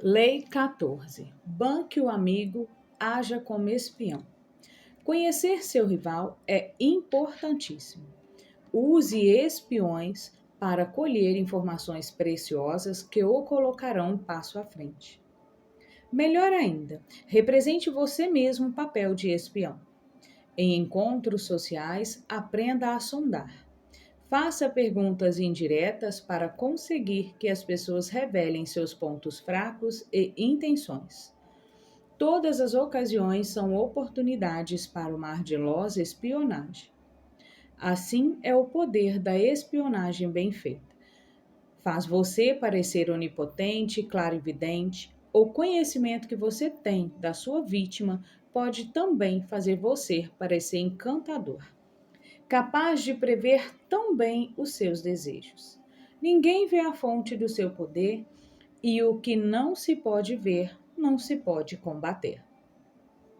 Lei 14. Banque o amigo, haja como espião. Conhecer seu rival é importantíssimo. Use espiões para colher informações preciosas que o colocarão um passo à frente. Melhor ainda, represente você mesmo o papel de espião. Em encontros sociais, aprenda a sondar. Faça perguntas indiretas para conseguir que as pessoas revelem seus pontos fracos e intenções. Todas as ocasiões são oportunidades para uma ardilosa espionagem. Assim é o poder da espionagem bem feita. Faz você parecer onipotente, clarividente. O conhecimento que você tem da sua vítima pode também fazer você parecer encantador, capaz de prever tão bem os seus desejos. Ninguém vê a fonte do seu poder e o que não se pode ver não se pode combater.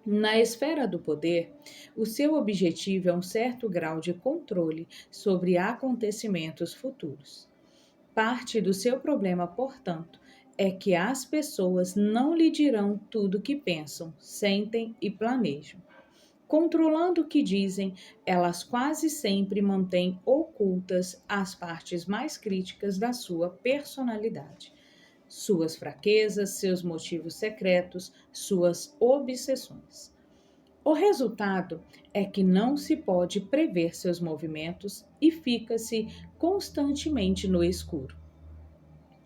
Na esfera do poder, o seu objetivo é um certo grau de controle sobre acontecimentos futuros. Parte do seu problema, portanto, é que as pessoas não lhe dirão tudo o que pensam, sentem e planejam. Controlando o que dizem, elas quase sempre mantêm ocultas as partes mais críticas da sua personalidade, suas fraquezas, seus motivos secretos, suas obsessões. O resultado é que não se pode prever seus movimentos e fica-se constantemente no escuro.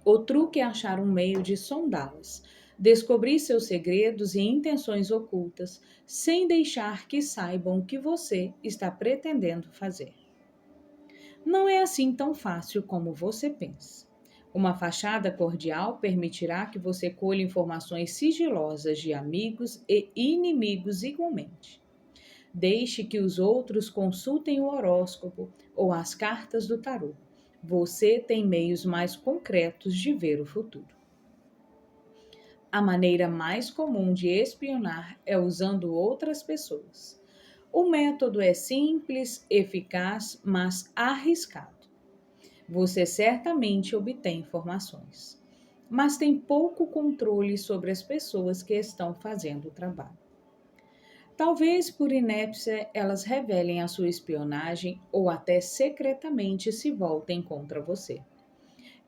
O truque é achar um meio de sondá-las, descobrir seus segredos e intenções ocultas, sem deixar que saibam o que você está pretendendo fazer. Não é assim tão fácil como você pensa. Uma fachada cordial permitirá que você colha informações sigilosas de amigos e inimigos igualmente. Deixe que os outros consultem o horóscopo ou as cartas do tarô. Você tem meios mais concretos de ver o futuro. A maneira mais comum de espionar é usando outras pessoas. O método é simples, eficaz, mas arriscado. Você certamente obtém informações, mas tem pouco controle sobre as pessoas que estão fazendo o trabalho. Talvez por inépcia elas revelem a sua espionagem ou até secretamente se voltem contra você.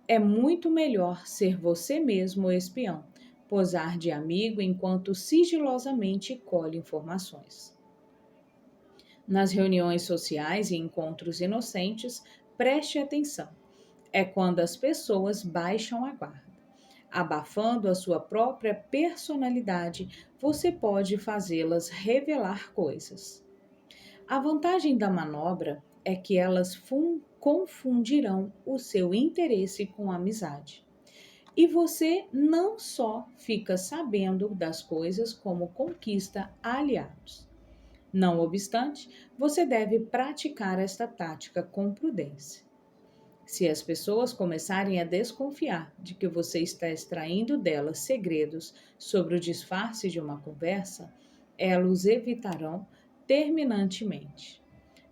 É muito melhor ser você mesmo o espião, posar de amigo enquanto sigilosamente colhe informações. Nas reuniões sociais e encontros inocentes, preste atenção. É quando as pessoas baixam a guarda. Abafando a sua própria personalidade, você pode fazê-las revelar coisas. A vantagem da manobra é que elas confundirão o seu interesse com a amizade. E você não só fica sabendo das coisas, como conquista aliados. Não obstante, você deve praticar esta tática com prudência. Se as pessoas começarem a desconfiar de que você está extraindo delas segredos sobre o disfarce de uma conversa, elas os evitarão terminantemente.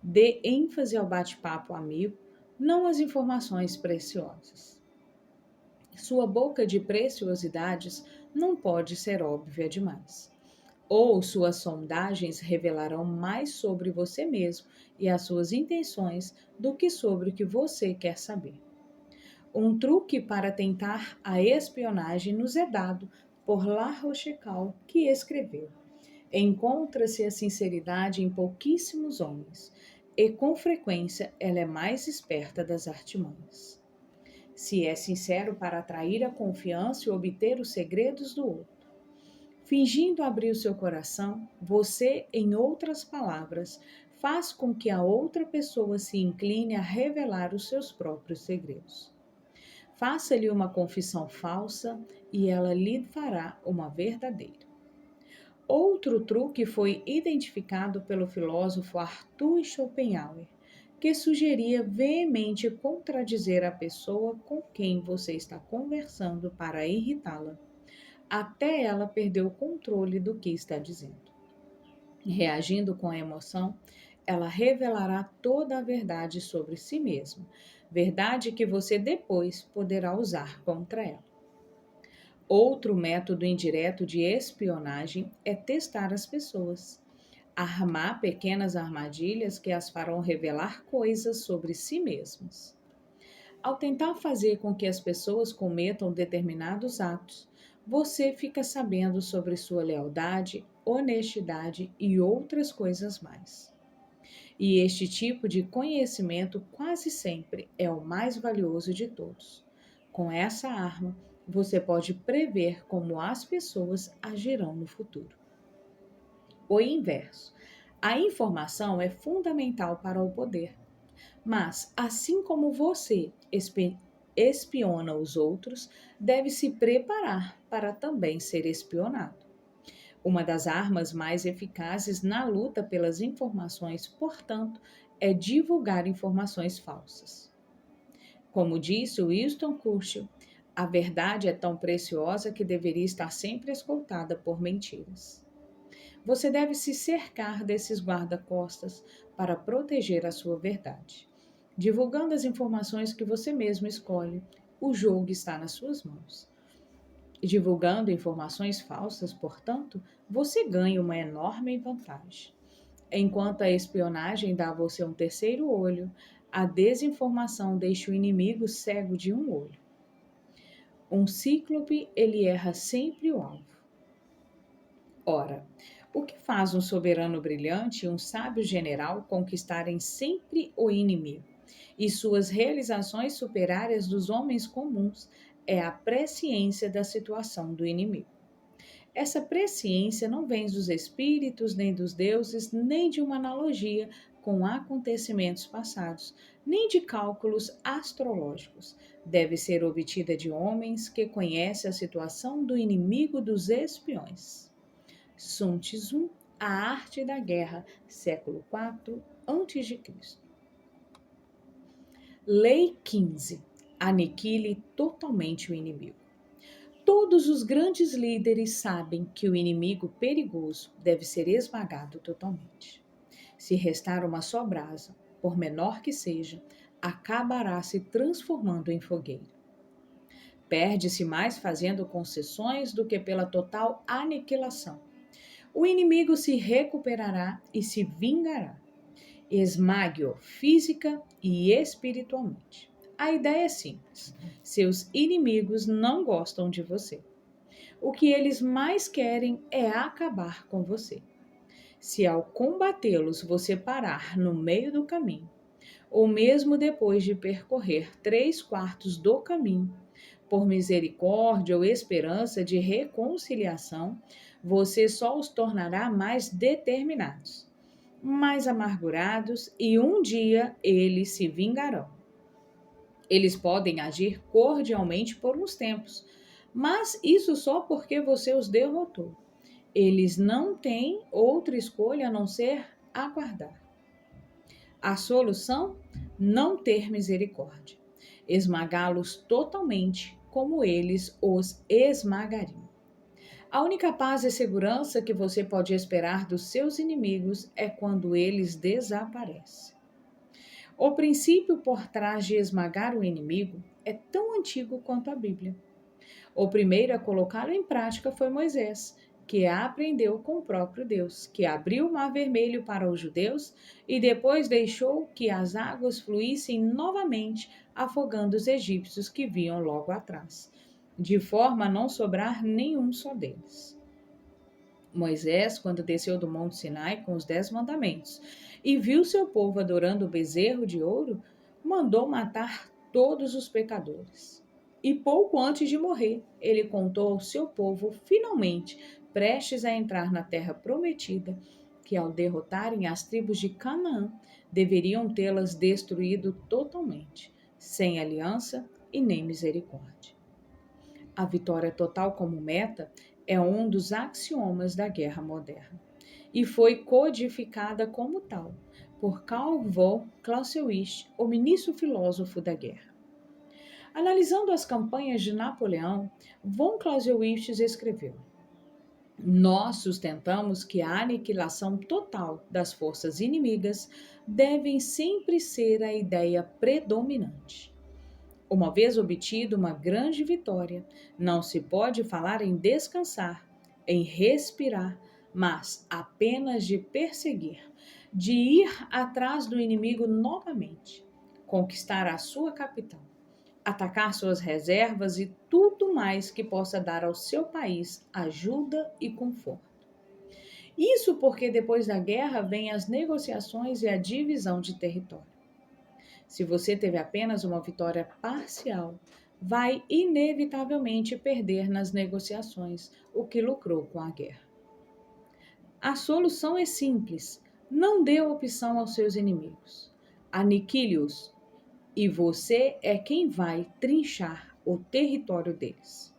Dê ênfase ao bate-papo amigo, não às informações preciosas. Sua boca de preciosidades não pode ser óbvia demais. Ou suas sondagens revelarão mais sobre você mesmo e as suas intenções do que sobre o que você quer saber. Um truque para tentar a espionagem nos é dado por La Rochelle, que escreveu: encontra-se a sinceridade em pouquíssimos homens, e com frequência ela é mais esperta das artimanhas. Se é sincero para atrair a confiança e obter os segredos do outro, fingindo abrir o seu coração, você, em outras palavras, faz com que a outra pessoa se incline a revelar os seus próprios segredos. Faça-lhe uma confissão falsa e ela lhe fará uma verdadeira. Outro truque foi identificado pelo filósofo Arthur Schopenhauer, que sugeria veemente contradizer a pessoa com quem você está conversando para irritá-la, até ela perder o controle do que está dizendo. Reagindo com a emoção, ela revelará toda a verdade sobre si mesma, verdade que você depois poderá usar contra ela. Outro método indireto de espionagem é testar as pessoas. Armar pequenas armadilhas que as farão revelar coisas sobre si mesmas. Ao tentar fazer com que as pessoas cometam determinados atos, você fica sabendo sobre sua lealdade, honestidade e outras coisas mais. E este tipo de conhecimento quase sempre é o mais valioso de todos. Com essa arma, você pode prever como as pessoas agirão no futuro. O inverso. A informação é fundamental para o poder, mas assim como você espiona os outros, deve se preparar para também ser espionado. Uma das armas mais eficazes na luta pelas informações, portanto, é divulgar informações falsas. Como disse Winston Churchill, a verdade é tão preciosa que deveria estar sempre escoltada por mentiras. Você deve se cercar desses guarda-costas para proteger a sua verdade. Divulgando as informações que você mesmo escolhe, o jogo está nas suas mãos. Divulgando informações falsas, portanto, você ganha uma enorme vantagem. Enquanto a espionagem dá a você um terceiro olho, a desinformação deixa o inimigo cego de um olho. Um cíclope, ele erra sempre o alvo. Ora, o que faz um soberano brilhante e um sábio general conquistarem sempre o inimigo? E suas realizações superárias dos homens comuns é a presciência da situação do inimigo. Essa presciência não vem dos espíritos, nem dos deuses, nem de uma analogia com acontecimentos passados, nem de cálculos astrológicos. Deve ser obtida de homens que conhecem a situação do inimigo dos espiões. Sun Tzu, A Arte da Guerra, século IV a.C. Lei 15. Aniquile totalmente o inimigo. Todos os grandes líderes sabem que o inimigo perigoso deve ser esmagado totalmente. Se restar uma só brasa, por menor que seja, acabará se transformando em fogueira. Perde-se mais fazendo concessões do que pela total aniquilação. O inimigo se recuperará e se vingará. Esmague-o física e espiritualmente. A ideia é simples. Seus inimigos não gostam de você. O que eles mais querem é acabar com você. Se ao combatê-los você parar no meio do caminho, ou mesmo depois de percorrer 3/4 do caminho, por misericórdia ou esperança de reconciliação, você só os tornará mais determinados, mais amargurados, e um dia eles se vingarão. Eles podem agir cordialmente por uns tempos, mas isso só porque você os derrotou. Eles não têm outra escolha a não ser aguardar. A solução? Não ter misericórdia. Esmagá-los totalmente, como eles os esmagariam. A única paz e segurança que você pode esperar dos seus inimigos é quando eles desaparecem. O princípio por trás de esmagar o inimigo é tão antigo quanto a Bíblia. O primeiro a colocá-lo em prática foi Moisés, que aprendeu com o próprio Deus, que abriu o Mar Vermelho para os judeus e depois deixou que as águas fluíssem novamente, afogando os egípcios que vinham logo atrás, de forma a não sobrar nenhum só deles. Moisés, quando desceu do Monte Sinai com os 10 mandamentos e viu seu povo adorando o bezerro de ouro, mandou matar todos os pecadores. E pouco antes de morrer, ele contou ao seu povo, finalmente, prestes a entrar na terra prometida, que ao derrotarem as tribos de Canaã, deveriam tê-las destruído totalmente, sem aliança e nem misericórdia. A vitória total como meta é um dos axiomas da guerra moderna e foi codificada como tal por Karl von Clausewitz, o ministro filósofo da guerra. Analisando as campanhas de Napoleão, von Clausewitz escreveu: nós sustentamos que a aniquilação total das forças inimigas deve sempre ser a ideia predominante. Uma vez obtida uma grande vitória, não se pode falar em descansar, em respirar, mas apenas de perseguir, de ir atrás do inimigo novamente, conquistar a sua capital, atacar suas reservas e tudo mais que possa dar ao seu país ajuda e conforto. Isso porque depois da guerra vêm as negociações e a divisão de território. Se você teve apenas uma vitória parcial, vai inevitavelmente perder nas negociações o que lucrou com a guerra. A solução é simples: não dê opção aos seus inimigos. Aniquile-os e você é quem vai trinchar o território deles.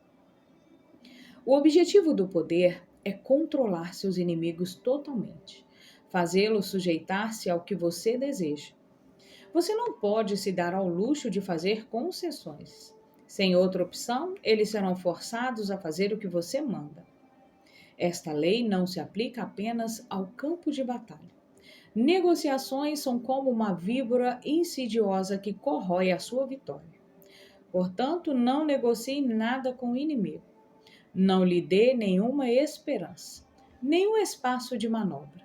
O objetivo do poder é controlar seus inimigos totalmente, fazê-los sujeitar-se ao que você deseja. Você não pode se dar ao luxo de fazer concessões. Sem outra opção, eles serão forçados a fazer o que você manda. Esta lei não se aplica apenas ao campo de batalha. Negociações são como uma víbora insidiosa que corrói a sua vitória. Portanto, não negocie nada com o inimigo. Não lhe dê nenhuma esperança, nenhum espaço de manobra.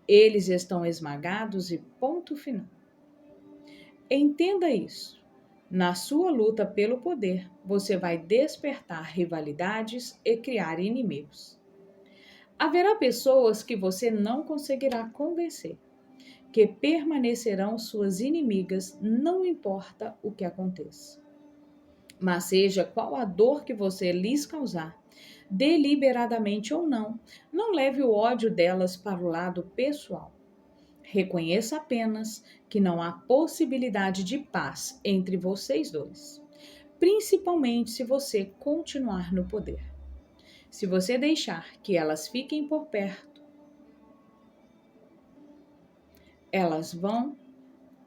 Eles estão esmagados e ponto final. Entenda isso. Na sua luta pelo poder, você vai despertar rivalidades e criar inimigos. Haverá pessoas que você não conseguirá convencer, que permanecerão suas inimigas, não importa o que aconteça. Mas seja qual a dor que você lhes causar, deliberadamente ou não, não leve o ódio delas para o lado pessoal. Reconheça apenas que não há possibilidade de paz entre vocês dois, principalmente se você continuar no poder. Se você deixar que elas fiquem por perto, elas vão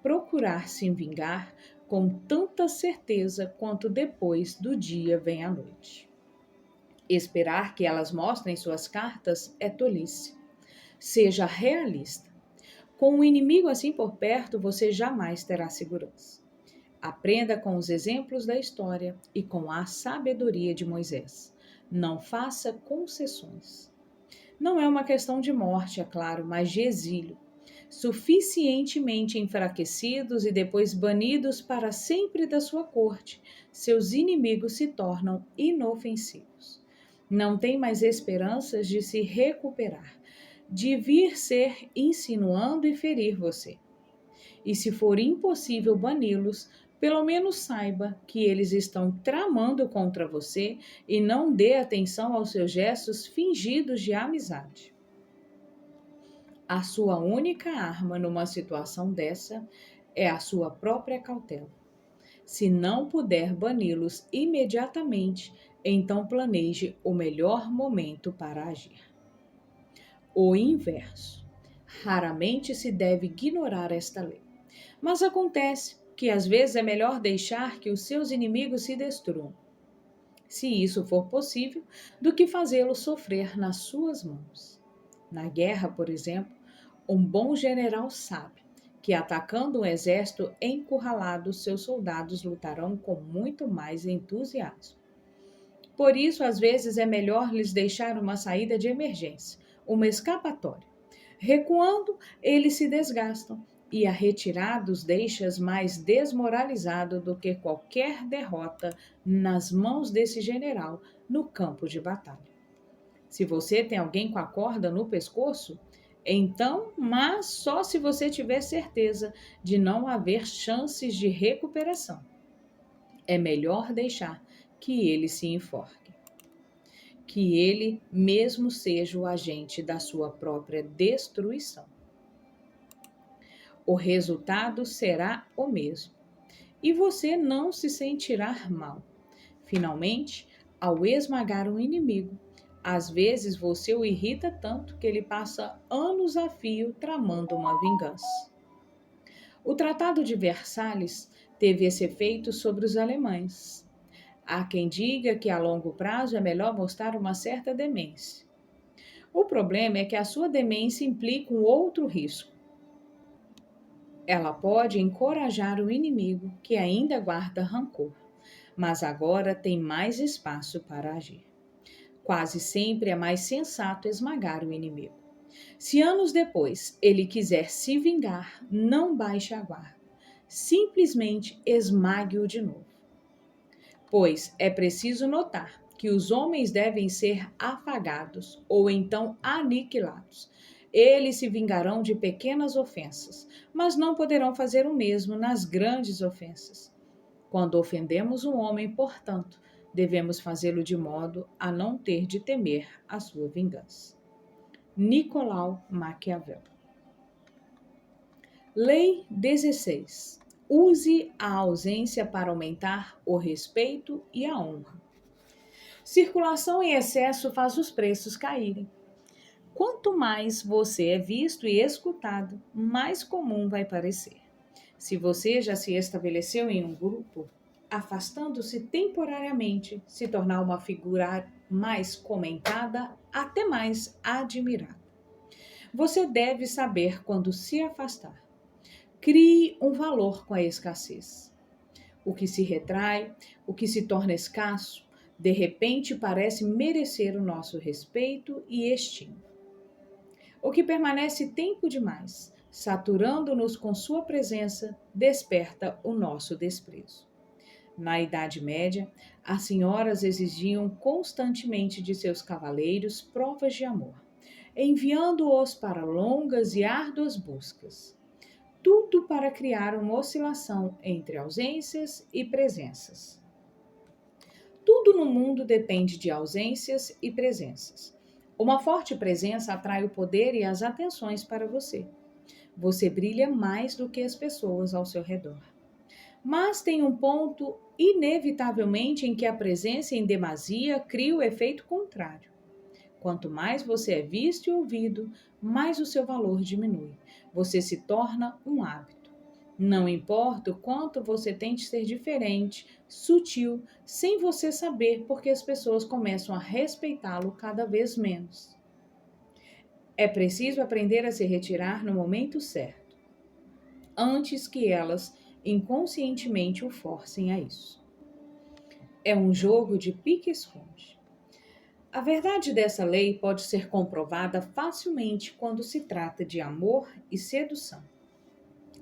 procurar se vingar com tanta certeza quanto depois do dia vem a noite. Esperar que elas mostrem suas cartas é tolice. Seja realista. Com o inimigo assim por perto, você jamais terá segurança. Aprenda com os exemplos da história e com a sabedoria de Moisés. Não faça concessões. Não é uma questão de morte, é claro, mas de exílio. Suficientemente enfraquecidos e depois banidos para sempre da sua corte, seus inimigos se tornam inofensivos. Não tem mais esperanças de se recuperar, de vir ser insinuando e ferir você. E se for impossível bani-los, pelo menos saiba que eles estão tramando contra você e não dê atenção aos seus gestos fingidos de amizade. A sua única arma numa situação dessa é a sua própria cautela. Se não puder bani-los imediatamente, então planeje o melhor momento para agir. O inverso. Raramente se deve ignorar esta lei. Mas acontece que às vezes é melhor deixar que os seus inimigos se destruam, se isso for possível, do que fazê-los sofrer nas suas mãos. Na guerra, por exemplo, um bom general sabe que atacando um exército encurralado, seus soldados lutarão com muito mais entusiasmo. Por isso, às vezes, é melhor lhes deixar uma saída de emergência, uma escapatória. Recuando, eles se desgastam e a retirada os deixa mais desmoralizado do que qualquer derrota nas mãos desse general no campo de batalha. Se você tem alguém com a corda no pescoço, então, mas só se você tiver certeza de não haver chances de recuperação. É melhor deixar que ele se enforque, que ele mesmo seja o agente da sua própria destruição. O resultado será o mesmo, e você não se sentirá mal. Finalmente, ao esmagar um inimigo, às vezes você o irrita tanto que ele passa anos a fio tramando uma vingança. O Tratado de Versalhes teve esse efeito sobre os alemães. Há quem diga que a longo prazo é melhor mostrar uma certa demência. O problema é que a sua demência implica um outro risco. Ela pode encorajar o inimigo que ainda guarda rancor, mas agora tem mais espaço para agir. Quase sempre é mais sensato esmagar o inimigo. Se anos depois ele quiser se vingar, não baixe a guarda. Simplesmente esmague-o de novo. Pois é preciso notar que os homens devem ser afagados ou então aniquilados. Eles se vingarão de pequenas ofensas, mas não poderão fazer o mesmo nas grandes ofensas. Quando ofendemos um homem, portanto, devemos fazê-lo de modo a não ter de temer a sua vingança. Nicolau Maquiavel. Lei 16. Use a ausência para aumentar o respeito e a honra. Circulação em excesso faz os preços caírem. Quanto mais você é visto e escutado, mais comum vai parecer. Se você já se estabeleceu em um grupo, afastando-se temporariamente, se tornar uma figura mais comentada, até mais admirada. Você deve saber quando se afastar. Crie um valor com a escassez. O que se retrai, o que se torna escasso, de repente parece merecer o nosso respeito e estima. O que permanece tempo demais, saturando-nos com sua presença, desperta o nosso desprezo. Na Idade Média, as senhoras exigiam constantemente de seus cavaleiros provas de amor, enviando-os para longas e árduas buscas. Tudo para criar uma oscilação entre ausências e presenças. Tudo no mundo depende de ausências e presenças. Uma forte presença atrai o poder e as atenções para você. Você brilha mais do que as pessoas ao seu redor. Mas tem um ponto, inevitavelmente, em que a presença em demasia cria o efeito contrário. Quanto mais você é visto e ouvido, mais o seu valor diminui. Você se torna um hábito. Não importa o quanto você tente ser diferente, sutil, sem você saber, porque as pessoas começam a respeitá-lo cada vez menos. É preciso aprender a se retirar no momento certo, antes que elas inconscientemente o forcem a isso. É um jogo de pique-esconde. A verdade dessa lei pode ser comprovada facilmente quando se trata de amor e sedução.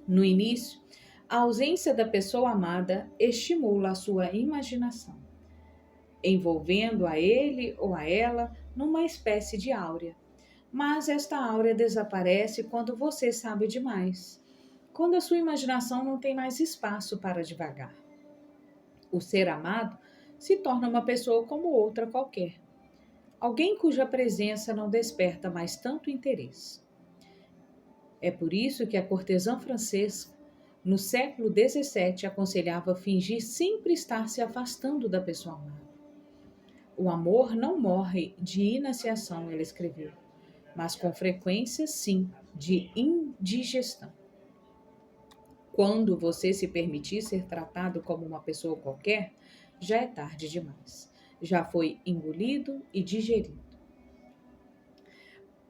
No início, a ausência da pessoa amada estimula a sua imaginação, envolvendo a ele ou a ela numa espécie de áurea. Mas esta áurea desaparece quando você sabe demais, quando a sua imaginação não tem mais espaço para divagar. O ser amado se torna uma pessoa como outra qualquer, alguém cuja presença não desperta mais tanto interesse. É por isso que a cortesã francesa, no século XVII, aconselhava fingir sempre estar se afastando da pessoa amada. O amor não morre de inaciação, ela escreveu, mas com frequência, sim, de indigestão. Quando você se permitir ser tratado como uma pessoa qualquer, já é tarde demais. Já foi engolido e digerido.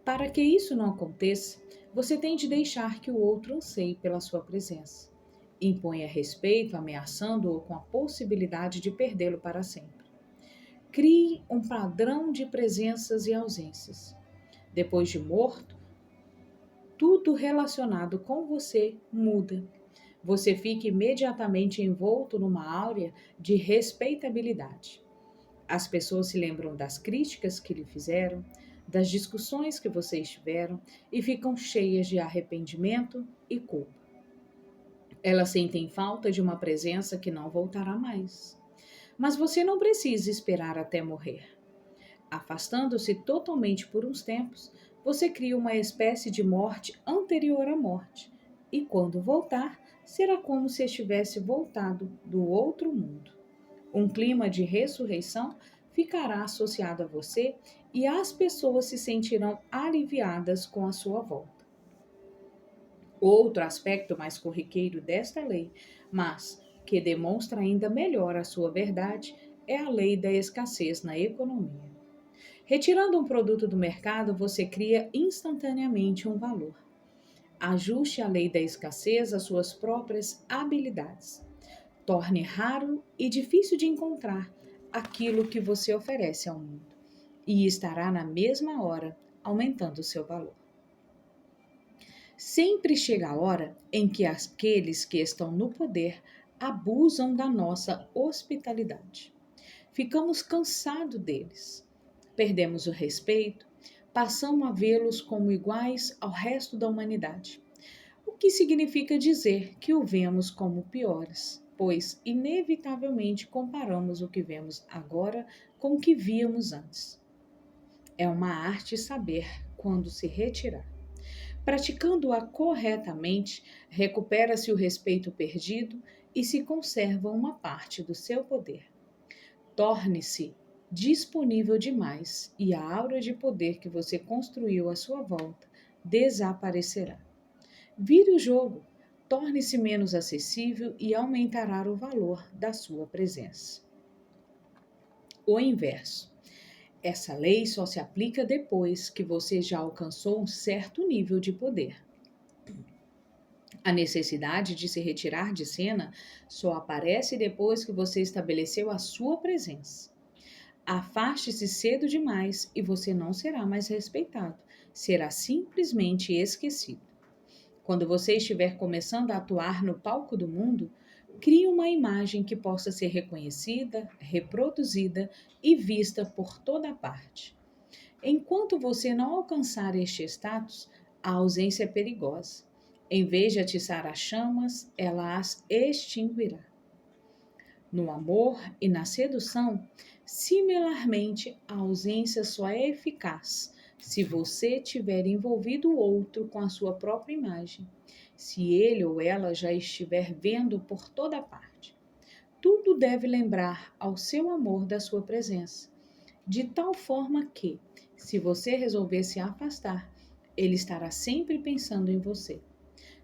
Para que isso não aconteça, você tem de deixar que o outro anseie pela sua presença. Imponha respeito, ameaçando-o com a possibilidade de perdê-lo para sempre. Crie um padrão de presenças e ausências. Depois de morto, tudo relacionado com você muda. Você fica imediatamente envolto numa áurea de respeitabilidade. As pessoas se lembram das críticas que lhe fizeram, das discussões que vocês tiveram e ficam cheias de arrependimento e culpa. Elas sentem falta de uma presença que não voltará mais. Mas você não precisa esperar até morrer. Afastando-se totalmente por uns tempos, você cria uma espécie de morte anterior à morte, e quando voltar, será como se estivesse voltado do outro mundo. Um clima de ressurreição ficará associado a você e as pessoas se sentirão aliviadas com a sua volta. Outro aspecto mais corriqueiro desta lei, mas que demonstra ainda melhor a sua verdade, é a lei da escassez na economia. Retirando um produto do mercado, você cria instantaneamente um valor. Ajuste a lei da escassez às suas próprias habilidades. Torne raro e difícil de encontrar aquilo que você oferece ao mundo, e estará na mesma hora aumentando o seu valor. Sempre chega a hora em que aqueles que estão no poder abusam da nossa hospitalidade. Ficamos cansados deles, perdemos o respeito, passamos a vê-los como iguais ao resto da humanidade. O que significa dizer que o vemos como piores, pois inevitavelmente comparamos o que vemos agora com o que víamos antes. É uma arte saber quando se retirar. Praticando-a corretamente, recupera-se o respeito perdido e se conserva uma parte do seu poder. Torne-se disponível demais e a aura de poder que você construiu à sua volta desaparecerá. Vire o jogo, torne-se menos acessível e aumentará o valor da sua presença. O inverso. Essa lei só se aplica depois que você já alcançou um certo nível de poder. A necessidade de se retirar de cena só aparece depois que você estabeleceu a sua presença. Afaste-se cedo demais e você não será mais respeitado, será simplesmente esquecido. Quando você estiver começando a atuar no palco do mundo, crie uma imagem que possa ser reconhecida, reproduzida e vista por toda parte. Enquanto você não alcançar este status, a ausência é perigosa. Em vez de atiçar as chamas, ela as extinguirá. No amor e na sedução, similarmente, a ausência só é eficaz se você tiver envolvido o outro com a sua própria imagem, se ele ou ela já estiver vendo por toda parte. Tudo deve lembrar ao seu amor da sua presença, de tal forma que, se você resolver se afastar, ele estará sempre pensando em você,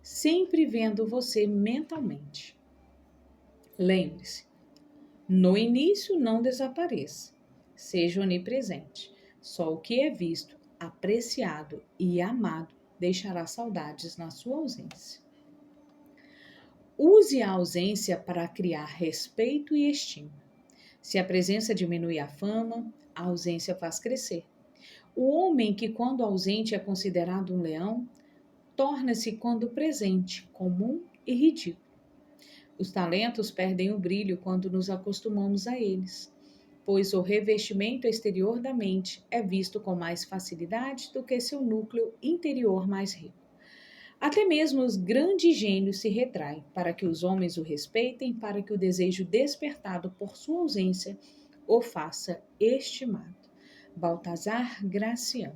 sempre vendo você mentalmente. Lembre-se, no início não desapareça, seja onipresente. Só o que é visto, apreciado e amado deixará saudades na sua ausência. Use a ausência para criar respeito e estima. Se a presença diminui a fama, a ausência faz crescer. O homem que, quando ausente, é considerado um leão, torna-se, quando presente, comum e ridículo. Os talentos perdem o brilho quando nos acostumamos a eles, pois o revestimento exterior da mente é visto com mais facilidade do que seu núcleo interior mais rico. Até mesmo os grandes gênios se retraem para que os homens o respeitem, para que o desejo despertado por sua ausência o faça estimado. Baltazar Gracian.